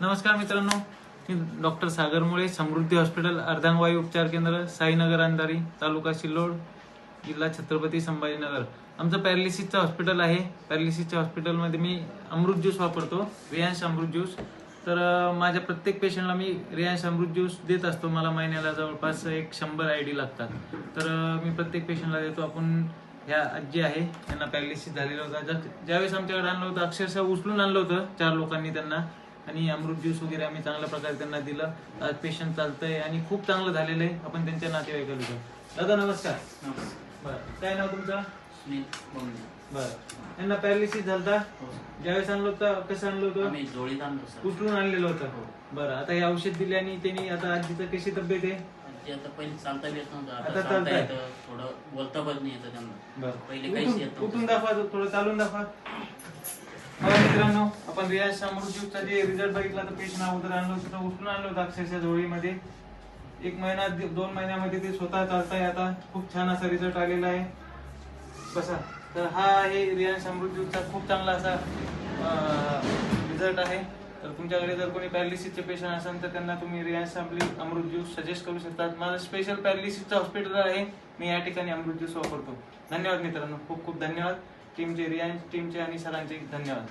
नमस्कार मित्रांनो, मी डॉक्टर सागर मुळे, समृद्धी हॉस्पिटल, अर्धांगवायू उपचार केंद्र, साईनगर अंधारी, तालुका सिल्लोड, जिल्हा छत्रपती संभाजीनगर. आमचं पॅरालिसिसचं हॉस्पिटल आहे. पॅरालिसिसच्या हॉस्पिटलमध्ये मी अमृत ज्यूस वापरतो, रियांश अमृत ज्यूस. तर माझ्या प्रत्येक पेशंटला मी रियांश अमृत ज्यूस देत असतो. मला महिन्याला जवळपास 100 ID लागतात. तर मी प्रत्येक पेशंटला देतो. आपण ह्या आजी आहे, त्यांना पॅरालिसिस झालेलं होतं. ज्यावेळेस आमच्याकडे आणलं होतं, अक्षरशः उचलून आणलं होतं 4 लोकांनी त्यांना, आणि अमृत ज्यूस वगैरे आम्ही चांगल्या प्रकारे त्यांना दिलं. आज पेशंट चालतंय आणि खूप चांगलं झालेलं आहे. आपण त्यांच्या नातेवाईकाला देतो. दादा नमस्कार. बरं, काय नाव तुमचं? सुनील बोंडे. बरं, यांना पॅरालिसिस झालता. ज्यावेळेस आणलं होतं, कसं आणलं होतं? आम्ही जोडीत आणलो सर. उचलून आणलेलं होतं. बरं, आता हे औषध दिले आणि त्यांनी, आता आजीचं कशी तब्येत आहे? आजी आता पहिले चालता येत नव्हतं, आता आता चालता चालता येतं, थोडं बोलता पण नाही येतं त्यांना. बरं, पहिले काहीच येत उठून नव्हतं. दाखवा, थोडं चालून दाखवा. बघा मित्रांनो, आपण रियांश अमृत ज्यूसचा जे रिझल्ट बघितला, तर पेशंट अगोदर आणलं होतं, उचलून आणलं होतं अक्षरशः जोडीमध्ये. 1 महिना 2 महिन्यामध्ये ते स्वतः चालताय. आता खूप छान असा रिझल्ट आलेला आहे. बसा. तर हा आहे रियांश अमृत ज्यूसचा खूप चांगला असा रिझल्ट आहे. तर तुमच्याकडे जर कोणी पॅरालिसिसचे पेशंट असेल तर त्यांना तुम्ही रियांश अमृत ज्यूस सजेस्ट करू शकता. माझं स्पेशल पॅरालिसिसचं हॉस्पिटल आहे. मी या ठिकाणी अमृत ज्यूस वापरतो. धन्यवाद मित्रांनो, खूप खूप धन्यवाद टीमचे, रियांश टीमचे आणि सरांचे धन्यवाद.